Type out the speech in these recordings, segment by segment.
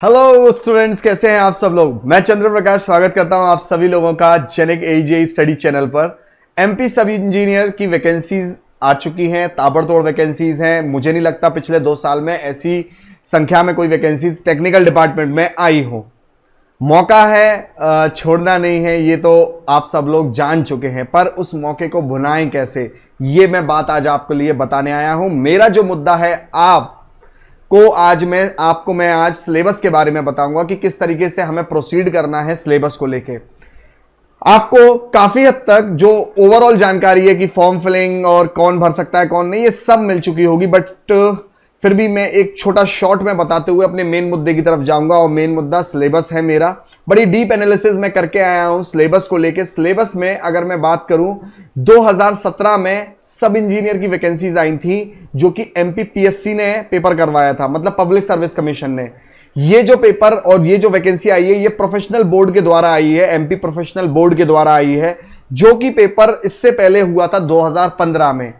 Hello students, कैसे हैं आप सब लोग। मैं चंद्र प्रकाश स्वागत करता हूं आप सभी लोगों का जेनिक एजीआई स्टडी चैनल पर। एमपी सब इंजीनियर की वैकेंसीज आ चुकी हैं, ताबड़तोड़ वैकेंसीज हैं। मुझे नहीं लगता पिछले 2 साल में ऐसी संख्या में कोई वैकेंसीज टेक्निकल डिपार्टमेंट में आई हो। मौका है, छोड़ना नहीं है, ये तो आप सब लोग जान चुके हैं, पर उस मौके को भुनाएं कैसे, ये मैं बात आज आपके लिए बताने आया हूं। मेरा जो मुद्दा है मैं आज सिलेबस के बारे में बताऊंगा कि किस तरीके से हमें प्रोसीड करना है सिलेबस को लेके। आपको काफी हद तक जो ओवरऑल जानकारी है कि फॉर्म फिलिंग और कौन भर सकता है कौन नहीं, ये सब मिल चुकी होगी, बट फिर भी मैं एक छोटा शॉर्ट में बताते हुए अपने मेन मुद्दे की तरफ जाऊंगा। और मेन मुद्दा सिलेबस है मेरा। बड़ी डीप एनालिसिस मैं करके आया हूं सिलेबस को लेके। सिलेबस में अगर मैं बात करूं, 2017 में सब इंजीनियर की वैकेंसीज आई थी, जो कि एमपीपीएससी ने पेपर करवाया था, मतलब पब्लिक सर्विस कमीशन ने। ये जो पेपर और ये जो वैकेंसी आई है, ये प्रोफेशनल बोर्ड के द्वारा आई है, एमपी प्रोफेशनल बोर्ड के द्वारा आई है, जो कि पेपर इससे पहले हुआ था 2015 में।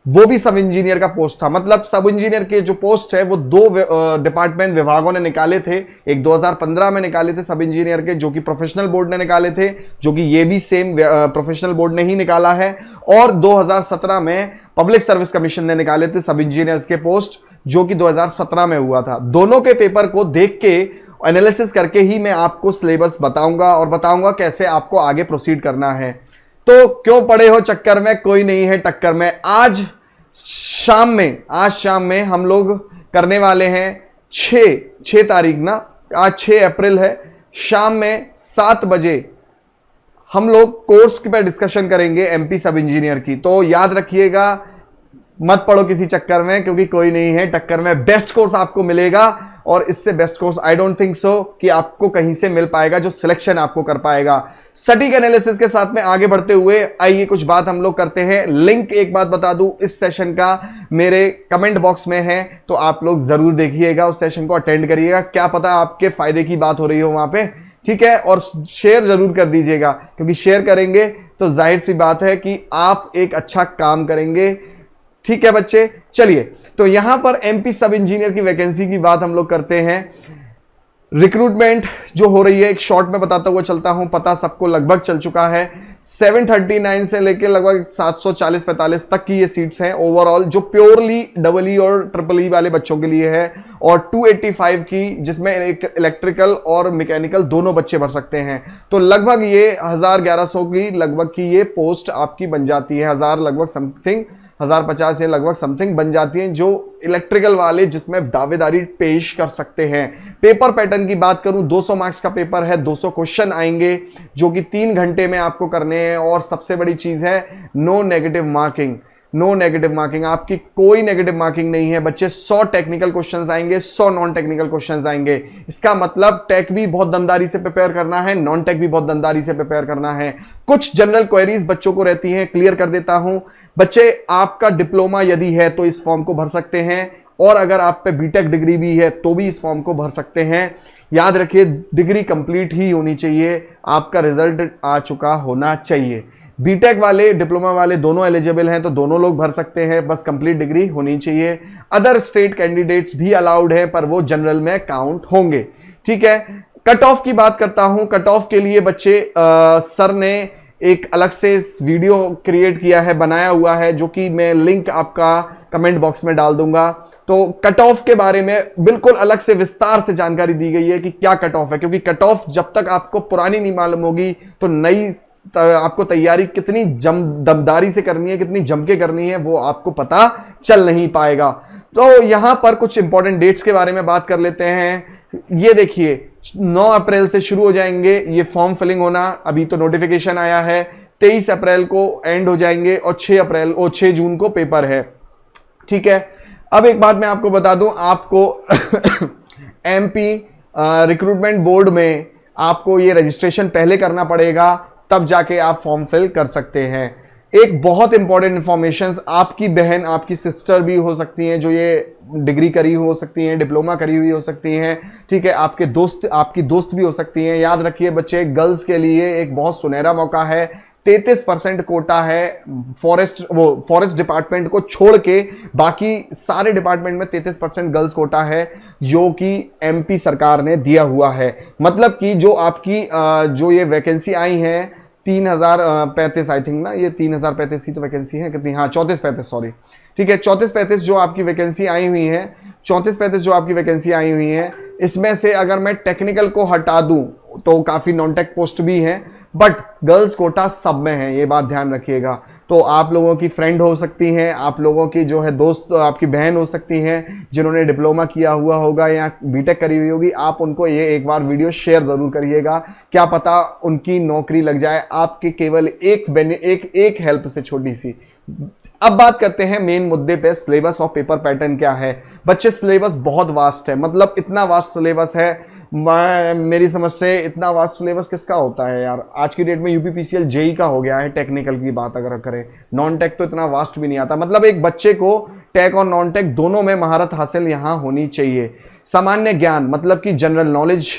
वो भी सब इंजीनियर का पोस्ट था। मतलब सब इंजीनियर के जो पोस्ट है वो 2 डिपार्टमेंट विभागों ने निकाले थे। एक 2015 में निकाले थे सब इंजीनियर के, जो कि प्रोफेशनल बोर्ड ने निकाले थे, जो कि ये भी सेम प्रोफेशनल बोर्ड ने ही निकाला है। और 2017 में पब्लिक सर्विस कमीशन ने निकाले थे सब इंजीनियर्स के पोस्ट, जो कि 2017 में हुआ था। दोनों के पेपर को देख के एनालिसिस करके ही मैं आपको सिलेबस बताऊंगा और बताऊंगा कैसे आपको आगे प्रोसीड करना है। तो क्यों पड़े हो चक्कर में, कोई नहीं है टक्कर में। आज शाम में हम लोग करने वाले हैं 6 तारीख ना, आज 6 अप्रैल है। शाम में 7 बजे हम लोग कोर्स पे डिस्कशन करेंगे एमपी सब इंजीनियर की। तो याद रखिएगा, मत पड़ो किसी चक्कर में, क्योंकि कोई नहीं है टक्कर में। बेस्ट कोर्स आपको मिलेगा, और इससे best course I don't think so कि आपको कहीं से मिल पाएगा जो सिलेक्शन आपको कर पाएगा। सटीक एनालिसिस के साथ में आगे बढ़ते हुए आइए कुछ बात हम लोग करते हैं। लिंक एक बात बता दूं, इस सेशन का मेरे कमेंट बॉक्स में है, तो आप लोग जरूर देखिएगा, उस सेशन को अटेंड करिएगा। क्या पता आपके फायदे की बात हो रही हो वहां पे, ठीक है। और शेयर जरूर कर दीजिएगा, क्योंकि शेयर करेंगे तो जाहिर सी बात है कि आप एक अच्छा काम करेंगे, ठीक है बच्चे। चलिए, तो यहां पर एमपी सब इंजीनियर की वैकेंसी की बात हम लोग करते हैं। रिक्रूटमेंट जो हो रही है, एक शॉर्ट में बताता हुआ चलता हूं, पता सबको लगभग चल चुका है। 739 से लेकर लगभग 740-45 तक की ये सीट्स हैं ओवरऑल, जो प्योरली डबल ई और ट्रिपल ई वाले बच्चों के लिए है। और 285 की, जिसमें एक इलेक्ट्रिकल और मैकेनिकल दोनों बच्चे भर सकते हैं। तो लगभग ये 1100 की लगभग की ये पोस्ट आपकी बन जाती है। 1000 लगभग समथिंग, 1050 या लगभग समथिंग बन जाती हैं, जो इलेक्ट्रिकल वाले जिसमें दावेदारी पेश कर सकते हैं। पेपर पैटर्न की बात करूं, 200 मार्क्स का पेपर है, 200 क्वेश्चन आएंगे, जो कि 3 घंटे में आपको करने हैं। और सबसे बड़ी चीज है, no negative marking. No negative marking, आपकी कोई नेगेटिव मार्किंग नहीं है बच्चे। 100 टेक्निकल क्वेश्चंस आएंगे, 100 नॉन टेक्निकल क्वेश्चंस आएंगे। इसका मतलब टेक भी बहुत दमदारी से प्रिपेयर करना है, नॉन टेक भी बहुत दमदारी से प्रिपेयर करना है। कुछ जनरल क्वेरीज बच्चों को रहती हैं, क्लियर कर देता हूं बच्चे। आपका डिप्लोमा यदि है तो इस फॉर्म को भर सकते हैं, और अगर आप पे बीटेक डिग्री भी है तो भी इस फॉर्म को भर सकते हैं। याद रखिए, डिग्री कंप्लीट ही होनी चाहिए, आपका रिजल्ट आ चुका होना चाहिए। बीटेक वाले, डिप्लोमा वाले दोनों एलिजिबल हैं, तो दोनों लोग भर सकते हैं, बस कंप्लीट डिग्री होनी चाहिए। अदर स्टेट कैंडिडेट्स भी अलाउड है, पर वो जनरल में काउंट होंगे, ठीक है। कट ऑफ की बात करता हूं। कट ऑफ के लिए बच्चे सर ने एक अलग से वीडियो क्रिएट किया है, बनाया हुआ है, जो कि मैं लिंक आपका कमेंट बॉक्स में डाल दूंगा। तो कट ऑफ के बारे में बिल्कुल अलग से विस्तार से जानकारी दी गई है कि क्या कट ऑफ है, क्योंकि कट ऑफ जब तक आपको पुरानी नहीं मालूम होगी तो नई आपको तैयारी कितनी दमदारी से करनी है, कितनी जम के करनी है, वो आपको पता चल नहीं पाएगा। तो यहां पर कुछ इंपॉर्टेंट डेट्स के बारे में बात कर लेते हैं। ये देखिए, 9 अप्रैल से शुरू हो जाएंगे ये फॉर्म फिलिंग होना। अभी तो नोटिफिकेशन आया है, 23 अप्रैल को एंड हो जाएंगे, और 6 जून को पेपर है, ठीक है। अब एक बात मैं आपको बता दूं, आपको एमपी रिक्रूटमेंट बोर्ड में आपको ये रजिस्ट्रेशन पहले करना पड़ेगा, तब जाके आप फॉर्म फिल कर सकते हैं। एक बहुत इंपॉर्टेंट इंफॉर्मेशन, आपकी बहन, आपकी सिस्टर भी हो सकती हैं जो ये डिग्री करी हो सकती हैं, डिप्लोमा करी हुई हो सकती हैं, ठीक है। आपके दोस्त, आपकी दोस्त भी हो सकती हैं। याद रखिए बच्चे, गर्ल्स के लिए एक बहुत सुनहरा मौका है। 33% कोटा है फॉरेस्ट डिपार्टमेंट को छोड़ के, बाकी सारे डिपार्टमेंट में 33% गर्ल्स कोटा है जो कि एमपी सरकार ने दिया हुआ है। मतलब कि जो आपकी जो ये वैकेंसी आई है 3035 आई थिंक ना, ये 3035 ही तो वैकेंसी है कितनी, हाँ 3435 सॉरी, ठीक है 3435 जो आपकी वैकेंसी आई हुई है, 3435 जो आपकी वैकेंसी आई हुई है, इसमें से अगर मैं टेक्निकल को हटा दूं तो काफी नॉन टेक पोस्ट भी हैं, बट गर्ल्स कोटा सब में है, ये बात ध्यान रखिएगा। तो आप लोगों की फ्रेंड हो सकती हैं, आप लोगों की जो है दोस्त, आपकी बहन हो सकती हैं जिन्होंने डिप्लोमा किया हुआ होगा या बीटेक करी हुई होगी, आप उनको ये एक बार वीडियो शेयर जरूर करिएगा, क्या पता उनकी नौकरी लग जाए आपके केवल एक हेल्प से, छोटी सी। अब बात करते हैं मेन मुद्दे पे, सिलेबस और पेपर पैटर्न क्या है। बच्चे सिलेबस बहुत वास्ट है, मतलब इतना वास्ट सिलेबस है, मेरी समझ से इतना वास्ट सिलेबस किसका होता है यार, आज की डेट में यूपीपीसीएल जेई का हो गया है। टेक्निकल की बात अगर करें, नॉन टेक तो इतना वास्ट भी नहीं आता, मतलब एक बच्चे को टेक और नॉन टेक दोनों में महारत हासिल यहां होनी चाहिए। सामान्य ज्ञान मतलब कि general knowledge,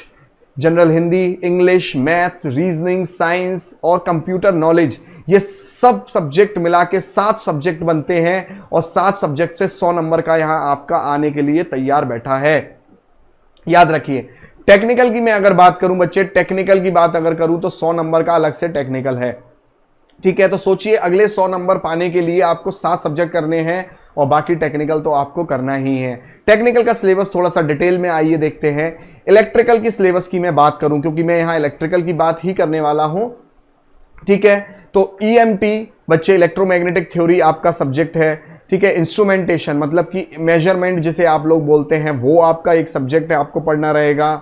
general Hindi, English, math, reasoning, science और कंप्यूटर नॉलेज, ये सब सब्जेक्ट मिला के 7 सब्जेक्ट बनते हैं और 7 सब्जेक्ट से 100 नंबर का यहां आपका आने के लिए तैयार बैठा है, याद रखिए। टेक्निकल की मैं अगर बात करूं बच्चे, टेक्निकल की बात अगर करूं तो 100 नंबर का अलग से टेक्निकल है, ठीक है। तो सोचिए अगले 100 नंबर पाने के लिए आपको 7 सब्जेक्ट करने हैं और बाकी टेक्निकल तो आपको करना ही है। टेक्निकल का सिलेबस थोड़ा सा डिटेल में आइए देखते हैं। इलेक्ट्रिकल की सिलेबस की मैं बात करूं, क्योंकि मैं यहां इलेक्ट्रिकल की बात ही करने वाला हूं, ठीक है। तो ईएमटी बच्चे इलेक्ट्रोमैग्नेटिक थ्योरी आपका सब्जेक्ट है, ठीक है। इंस्ट्रूमेंटेशन मतलब कि मेजरमेंट जिसे आप लोग बोलते हैं, वो आपका एक सब्जेक्ट है, आपको पढ़ना रहेगा।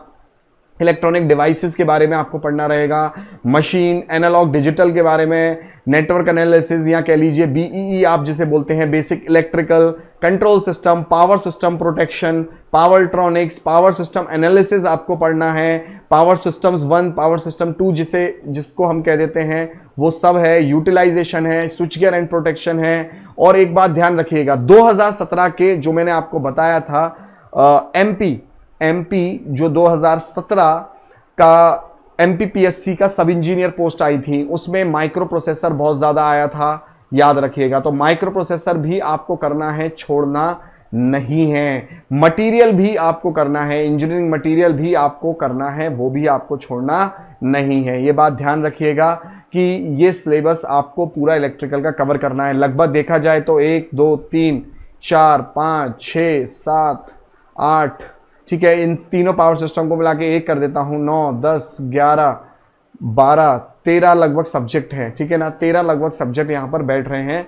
इलेक्ट्रॉनिक डिवाइसेस के बारे में आपको पढ़ना रहेगा, मशीन, एनालॉग, डिजिटल के बारे में, नेटवर्क एनालिसिस या कह लीजिए बीईई आप जिसे बोलते हैं, basic electrical, control system, power system protection, power electronics, power system analysis आपको पढ़ना है, पावर सिस्टम्स 1, पावर सिस्टम 2 जिसको हम कह देते हैं, वो सब है, यूटिलाइजेशन है, स्विच गियर एंड प्रोटेक्शन है। और एक बात ध्यान रखिएगा, 2017 के जो मैंने आपको बताया था एमपी जो 2017 का एमपीपीएससी का सब इंजीनियर पोस्ट आई थी, उसमें माइक्रो प्रोसेसर बहुत ज्यादा आया था, याद रखिएगा। तो माइक्रो प्रोसेसर भी आपको करना है, छोड़ना नहीं है। मटेरियल भी आपको करना है, इंजीनियरिंग मटेरियल भी आपको करना है, वो भी आपको छोड़ना नहीं है। ये बात ध्यान रखिएगा कि ये सिलेबस आपको पूरा इलेक्ट्रिकल का कवर करना है। लगभग देखा जाए तो 1 2 3 4 5 6 7 8, ठीक है, इन तीनों पावर सिस्टम को मिला के 1 कर देता हूं, 9 10 11 12 13 लगभग सब्जेक्ट हैं, ठीक है ना। 13 लगभग सब्जेक्ट यहां पर बैठ रहे हैं,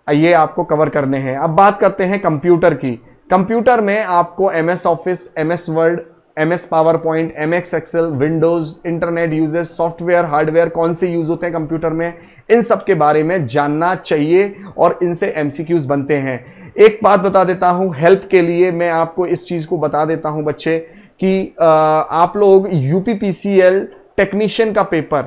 ये आपको कवर करने हैं। अब बात करते हैं कंप्यूटर की। कंप्यूटर में आपको MS office, MS word, MS power point, MS excel, Windows, internet uses, software, hardware कौन से यूज होते हैं कंप्यूटर में, इन सब के बारे में जानना चाहिए और इनसे एमसीक्यूज बनते हैं। एक बात बता देता हूं हेल्प के लिए, मैं आपको इस चीज को बता देता हूं बच्चे कि आप लोग यूपीपीसीएल टेक्नीशियन का पेपर,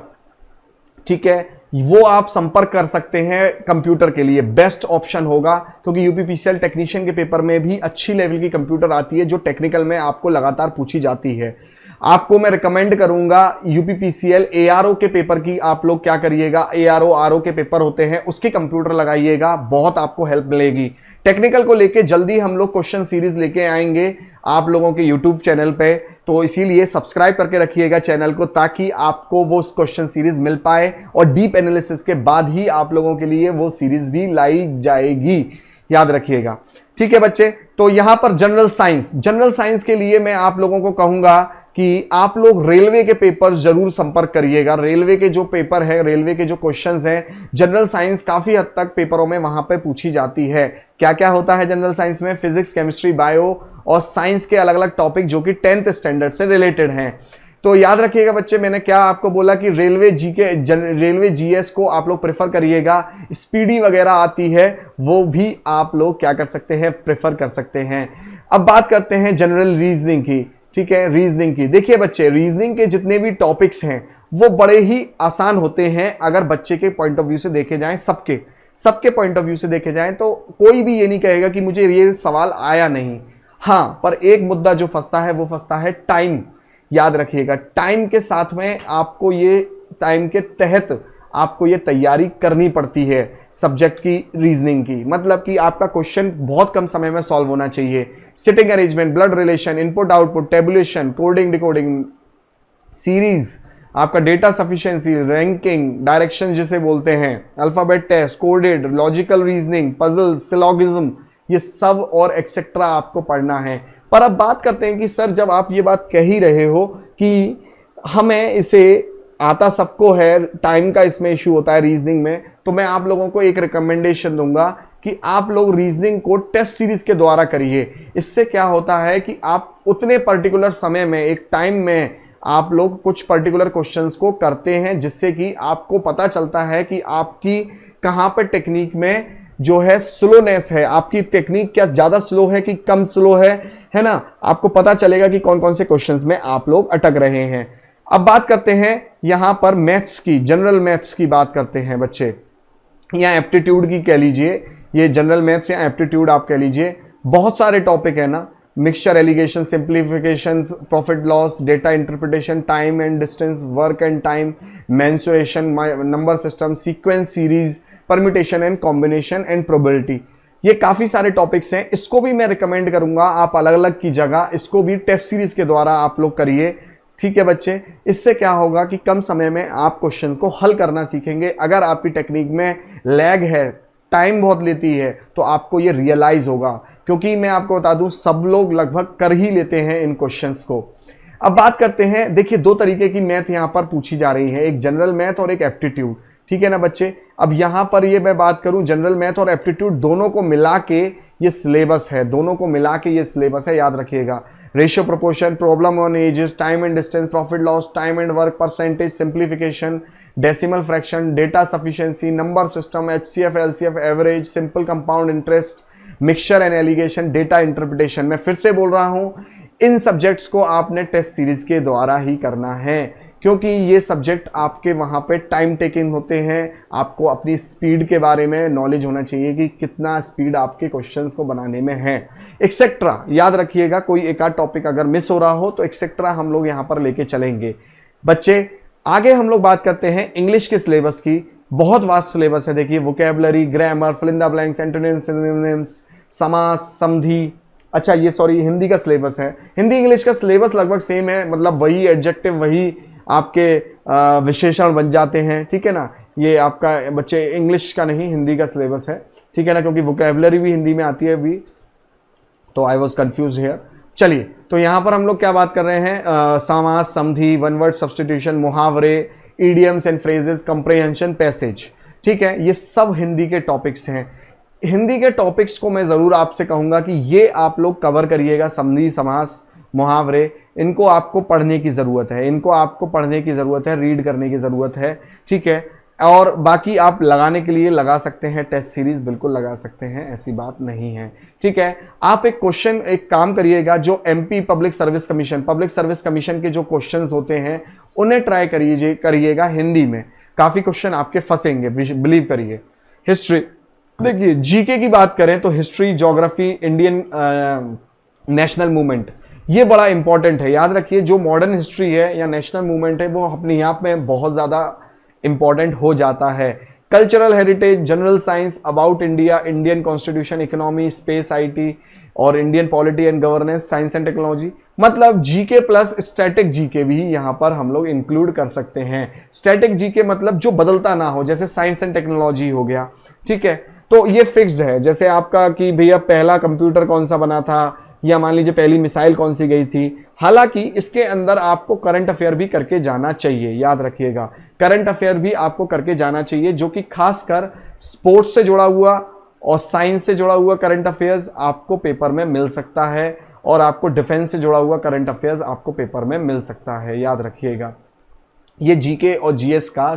ठीक है, वो आप संपर्क कर सकते हैं, कंप्यूटर के लिए बेस्ट ऑप्शन होगा, क्योंकि यूपीपीसीएल टेक्नीशियन के पेपर में भी अच्छी लेवल की कंप्यूटर आती है जो टेक्निकल में आपको लगातार पूछी जाती है। आपको मैं रिकमेंड करूंगा यूपीपीसीएल एआरओ के पेपर की, आप लोग क्या करिएगा, एआरओ आरओ के पेपर होते हैं उसके कंप्यूटर लगाइएगा, बहुत आपको हेल्प मिलेगी। टेक्निकल को लेके जल्दी हम लोग क्वेश्चन सीरीज लेके आएंगे आप लोगों के यूट्यूब चैनल पे, तो इसीलिए सब्सक्राइब करके रखिएगा चैनल को, ताकि आपको वो क्वेश्चन सीरीज मिल पाए और डीप एनालिसिस के बाद ही आप लोगों के लिए वो सीरीज भी लाई जाएगी, याद रखिएगा। ठीक है बच्चे, तो यहां पर जनरल साइंस के लिए मैं आप लोगों को कहूंगा कि आप लोग रेलवे के पेपर जरूर संपर्क करिएगा। रेलवे के जो पेपर है, रेलवे के जो क्वेश्चंस हैं, जनरल साइंस काफी हद तक पेपरों में वहां पे पूछी जाती है। क्या क्या होता है जनरल साइंस में, फिजिक्स, केमिस्ट्री, बायो और साइंस के अलग अलग टॉपिक जो कि 10th स्टैंडर्ड से रिलेटेड हैं। तो याद रखिएगा बच्चे, मैंने क्या आपको बोला कि रेलवे जीएस को आप लोग प्रेफर करिएगा। स्पीडी वगैरह आती है, वो भी आप लोग क्या कर सकते हैं, प्रेफर कर सकते हैं। अब बात करते हैं जनरल रीजनिंग की, ठीक है, रीजनिंग की। देखिए बच्चे, रीजनिंग के जितने भी टॉपिक्स हैं वो बड़े ही आसान होते हैं अगर बच्चे के पॉइंट ऑफ व्यू से देखे जाएं, सबके पॉइंट ऑफ व्यू से देखे जाएं, तो कोई भी ये नहीं कहेगा कि मुझे ये सवाल आया नहीं। हाँ, पर एक मुद्दा जो फंसता है वो फंसता है टाइम। याद रखिएगा, टाइम के साथ में आपको ये टाइम के तहत आपको ये तैयारी करनी पड़ती है सब्जेक्ट की रीजनिंग की। मतलब कि आपका क्वेश्चन बहुत कम समय में सॉल्व होना चाहिए। Sitting arrangement, blood relation, input output, tabulation, coding decoding, series, आपका डेटा सफिशिएंसी, रैंकिंग, डायरेक्शन जिसे बोलते हैं, alphabet test, coded, logical reasoning, puzzles, syllogism, ये सब और एक्सेट्रा आपको पढ़ना है। पर अब बात करते हैं कि सर जब आप ये बात कह ही रहे हो कि हमें इसे आता सबको है, टाइम का इसमें इशू होता है रीजनिंग में, तो मैं आप लोगों को एक रिकमेंडेशन दूंगा कि आप लोग रीजनिंग को टेस्ट सीरीज के द्वारा करिए। इससे क्या होता है कि आप उतने पर्टिकुलर समय में, एक टाइम में आप लोग कुछ पर्टिकुलर क्वेश्चंस को करते हैं, जिससे कि आपको पता चलता है कि आपकी कहां पर टेक्निक में जो है स्लोनेस है, आपकी टेक्निक क्या ज्यादा स्लो है कि कम स्लो है ना। आपको पता चलेगा कि कौन कौन से क्वेश्चंस में आप लोग अटक रहे हैं। अब बात करते हैं यहां पर मैथ्स की, जनरल मैथ्स की बात करते हैं बच्चे, या एप्टीट्यूड की कह लीजिए, ये जनरल मैथ्स या एप्टीट्यूड आप कह लीजिए। बहुत सारे टॉपिक है ना, mixture, alligation, simplification, profit loss, data interpretation, time and distance, work and time, mensuration, number system, sequence, series, permutation and combination and probability. ये काफी सारे टॉपिक्स हैं। इसको भी मैं रिकमेंड करूंगा आप अलग अलग की जगह इसको भी टेस्ट सीरीज के द्वारा आप लोग करिए। ठीक है बच्चे, इससे क्या होगा कि कम समय में आप क्वेश्चन को हल करना सीखेंगे। अगर आपकी टेक्निक में लैग है, टाइम बहुत लेती है, तो आपको ये रियलाइज होगा, क्योंकि मैं आपको बता दूं सब लोग लगभग कर ही लेते हैं इन क्वेश्चंस को। अब बात करते हैं, देखिए दो तरीके की मैथ यहां पर पूछी जा रही है, एक जनरल मैथ और एक एप्टीट्यूड। ठीक है ना बच्चे। अब यहां पर ये मैं बात करूं, जनरल मैथ और एप्टीट्यूड दोनों को मिला के ये सिलेबस है, दोनों को मिला के ये सिलेबस है, याद रखिएगा। Ratio proportion, problem on edges, time and distance, profit loss, time and work, percentage, simplification, decimal fraction, data sufficiency, number system, HCF, LCF, average, simple compound interest, mixture and allegation, data interpretation. मैं फिर से बोल रहा हूं, इन subjects को आपने test series के द्वारा ही करना है, क्योंकि ये सब्जेक्ट आपके वहां पे टाइम टेकिंग होते हैं। आपको अपनी स्पीड के बारे में नॉलेज होना चाहिए कि कितना स्पीड आपके क्वेश्चंस को बनाने में है, एक्सेट्रा। याद रखिएगा, कोई एक आध टॉपिक अगर मिस हो रहा हो तो एक्सेट्रा हम लोग यहां पर लेके चलेंगे। बच्चे आगे हम लोग बात करते हैं इंग्लिश के सिलेबस की। बहुत वास्ट सिलेबस है। देखिए vocabulary, grammar, fill in the blanks, antonyms, synonyms, समास, संधि। अच्छा ये सॉरी हिंदी का सिलेबस है। हिंदी इंग्लिश का सिलेबस लगभग सेम है, मतलब वही एडजेक्टिव, वही आपके विशेषण बन जाते हैं। ठीक है ना। ये आपका बच्चे इंग्लिश का नहीं, हिंदी का सिलेबस है। ठीक है ना, क्योंकि वोकैबुलरी भी हिंदी में आती है अभी, तो आई वॉज कंफ्यूज हियर। चलिए, तो यहां पर हम लोग क्या बात कर रहे हैं, समास, संधि, वन वर्ड सब्सटीट्यूशन, मुहावरे, idioms and phrases, comprehension, passage. ठीक है, ये सब हिंदी के टॉपिक्स हैं। हिंदी के टॉपिक्स को मैं जरूर आपसे कहूंगा कि ये आप लोग कवर करिएगा। संधि, समास, मुहावरे, इनको आपको पढ़ने की जरूरत है, इनको आपको पढ़ने की जरूरत है, रीड करने की जरूरत है। ठीक है, और बाकी आप लगाने के लिए लगा सकते हैं, टेस्ट सीरीज बिल्कुल लगा सकते हैं, ऐसी बात नहीं है। ठीक है, आप एक क्वेश्चन, एक काम करिएगा, जो एमपी पब्लिक सर्विस कमीशन के जो क्वेश्चंस होते हैं उन्हें ट्राई करिएगा हिंदी में। काफी क्वेश्चन आपके फंसेंगे, बिलीव करिए। हिस्ट्री, देखिए जीके की बात करें तो history, geography, Indian national movement, ये बड़ा इंपॉर्टेंट है। याद रखिए, जो मॉडर्न हिस्ट्री है या नेशनल मूवमेंट है वो अपने आप में बहुत ज्यादा इंपॉर्टेंट हो जाता है। Cultural heritage, general science, about India, Indian constitution, economy, space, IT और Indian polity and governance, science and technology. मतलब जीके प्लस स्टैटिक जीके भी यहां पर हम लोग इंक्लूड कर सकते हैं। स्टैटिक जीके मतलब जो बदलता ना हो, जैसे साइंस एंड टेक्नोलॉजी हो गया। ठीक है, तो ये फिक्स्ड है। जैसे आपका कि भैया पहला कंप्यूटर कौन सा बना था, या मान लीजिए पहली मिसाइल कौन सी गई थी। हालांकि इसके अंदर आपको करंट अफेयर भी करके जाना चाहिए, याद रखिएगा, करंट अफेयर भी आपको करके जाना चाहिए, जो कि खासकर स्पोर्ट्स से जुड़ा हुआ और साइंस से जुड़ा हुआ करंट अफेयर्स आपको पेपर में मिल सकता है, और आपको डिफेंस से जुड़ा हुआ करंट अफेयर्स आपको पेपर में मिल सकता है, याद रखिएगा। ये जीके और जीएस का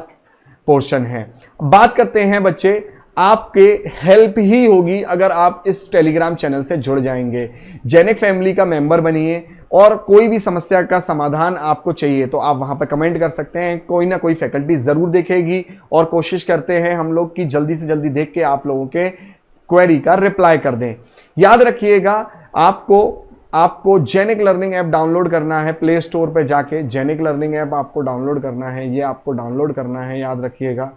पोर्शन है। बात करते हैं बच्चे, आपके हेल्प ही होगी अगर आप इस टेलीग्राम चैनल से जुड़ जाएंगे। जेनिक फैमिली का मेंबर बनिए, और कोई भी समस्या का समाधान आपको चाहिए तो आप वहां पर कमेंट कर सकते हैं। कोई ना कोई फैकल्टी जरूर देखेगी, और कोशिश करते हैं हम लोग कि जल्दी से जल्दी देख के आप लोगों के क्वेरी का रिप्लाई कर दें। याद रखिएगा, आपको जेनिक लर्निंग ऐप डाउनलोड करना है। प्ले स्टोर पे जाके जेनिक लर्निंग ऐप आपको डाउनलोड करना है, ये आपको डाउनलोड करना है, याद रखिएगा।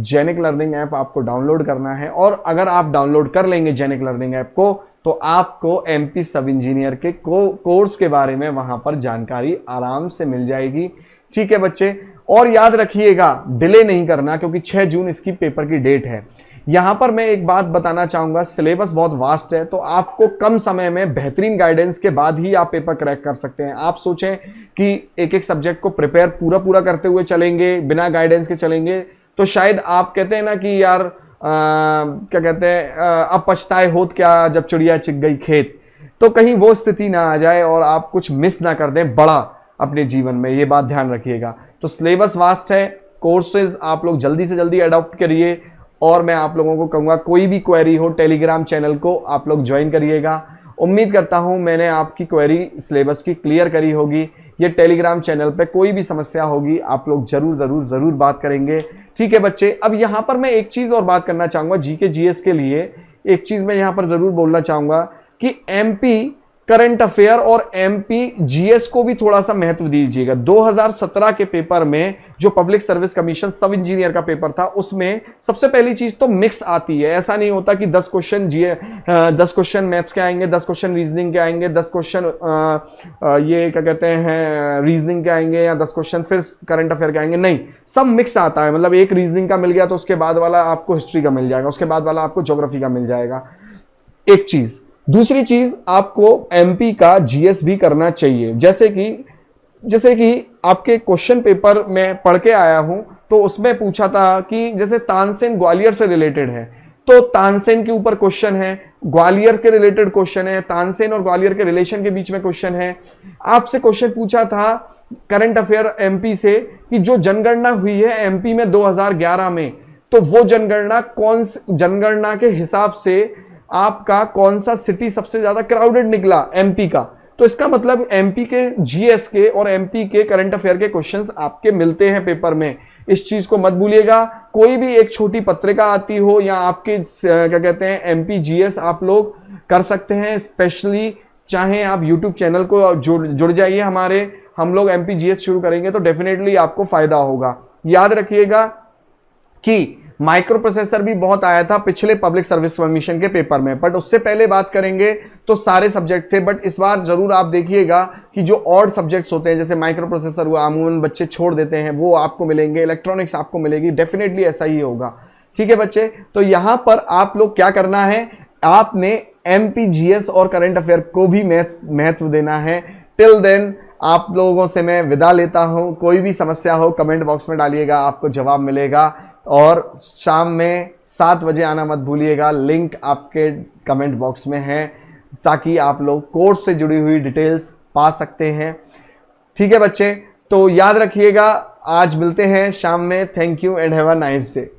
जेनिक लर्निंग ऐप आपको डाउनलोड करना है, और अगर आप डाउनलोड कर लेंगे जेनिक लर्निंग ऐप को तो आपको एमपी सब इंजीनियर के कोर्स के बारे में वहां पर जानकारी आराम से मिल जाएगी। ठीक है बच्चे, और याद रखिएगा डिले नहीं करना, क्योंकि 6 जून इसकी पेपर की डेट है। यहां पर मैं एक बात बताना चाहूंगा, सिलेबस बहुत वास्ट है, तो आपको कम समय में बेहतरीन गाइडेंस के बाद ही आप पेपर क्रैक कर सकते हैं। आप सोचें कि एक एक सब्जेक्ट को प्रिपेयर पूरा करते हुए चलेंगे, बिना गाइडेंस के चलेंगे, तो शायद आप कहते हैं ना कि यार क्या कहते हैं, अब पछताए होत क्या जब चिड़िया चिग गई खेत, तो कहीं वो स्थिति ना आ जाए और आप कुछ मिस ना कर दें बड़ा अपने जीवन में, ये बात ध्यान रखिएगा। तो सिलेबस वास्ट है, कोर्सेज आप लोग जल्दी से जल्दी अडॉप्ट करिए, और मैं आप लोगों को कहूंगा कोई भी क्वेरी हो टेलीग्राम चैनल को आप लोग ज्वाइन करिएगा। उम्मीद करता हूं मैंने आपकी क्वेरी सिलेबस की क्लियर करी होगी। ये टेलीग्राम चैनल पे कोई भी समस्या होगी आप लोग जरूर बात करेंगे। ठीक है बच्चे, अब यहां पर मैं एक चीज और बात करना चाहूंगा जीके जीएस के लिए। एक चीज मैं यहां पर जरूर बोलना चाहूंगा कि एमपी करंट अफेयर और एमपी जीएस को भी थोड़ा सा महत्व दीजिएगा। 2017 के पेपर में जो पब्लिक सर्विस कमीशन सब इंजीनियर का पेपर था, उसमें सबसे पहली चीज तो मिक्स आती है। ऐसा नहीं होता कि 10 क्वेश्चन 10 क्वेश्चन मैथ्स के आएंगे, 10 क्वेश्चन रीजनिंग के आएंगे, 10 क्वेश्चन ये क्या कहते हैं रीजनिंग के आएंगे, या 10 क्वेश्चन फिर करंट अफेयर के आएंगे। नहीं, सब मिक्स आता है। मतलब एक रीजनिंग का मिल गया तो उसके बाद वाला आपको हिस्ट्री का मिल जाएगा, उसके बाद वाला आपको ज्योग्राफी का मिल जाएगा। एक चीज, दूसरी चीज, आपको एमपी का जीएस भी करना चाहिए। जैसे कि आपके क्वेश्चन पेपर में पढ़ के आया हूं, तो उसमें पूछा था कि जैसे तानसेन ग्वालियर से रिलेटेड है, तो तानसेन के ऊपर क्वेश्चन है, ग्वालियर के रिलेटेड क्वेश्चन है, तानसेन और ग्वालियर के रिलेशन के बीच में क्वेश्चन है। आपसे क्वेश्चन पूछा था करंट अफेयर एमपी से कि जो जनगणना हुई है एमपी में 2011 में, तो वो जनगणना के हिसाब से आपका कौन सा सिटी सबसे ज्यादा क्राउडेड निकला एमपी का। तो इसका मतलब एमपी के जीएस के और एमपी के करंट अफेयर के क्वेश्चंस आपके मिलते हैं पेपर में, इस चीज को मत भूलिएगा। कोई भी एक छोटी पत्रिका आती हो या आपके क्या कहते हैं एमपी जीएस आप लोग कर सकते हैं। स्पेशली चाहे आप यूट्यूब चैनल को जुड़ जाइए हमारे, हम लोग एमपी जीएस शुरू करेंगे तो डेफिनेटली आपको फायदा होगा। याद रखिएगा कि माइक्रो प्रोसेसर भी बहुत आया था पिछले पब्लिक सर्विस कमीशन के पेपर में, बट उससे पहले बात करेंगे तो सारे सब्जेक्ट थे। बट इस बार जरूर आप देखिएगा कि जो ऑड सब्जेक्ट्स होते हैं, जैसे माइक्रो प्रोसेसर हुआ, अमूमन बच्चे छोड़ देते हैं, वो आपको मिलेंगे, इलेक्ट्रॉनिक्स आपको मिलेगी, डेफिनेटली ऐसा ही होगा। ठीक है बच्चे, तो यहां पर आप लोग क्या करना है, आपने एमपी जीएस और करंट अफेयर को भी महत्व देना है। टिल देन आप लोगों से मैं विदा लेता हूं। कोई भी समस्या हो कमेंट बॉक्स में डालिएगा, आपको जवाब मिलेगा। और शाम में 7 बजे आना मत भूलिएगा, लिंक आपके कमेंट बॉक्स में है, ताकि आप लोग कोर्स से जुड़ी हुई डिटेल्स पा सकते हैं। ठीक है बच्चे, तो याद रखिएगा, आज मिलते हैं शाम में। Thank you and have a nice day.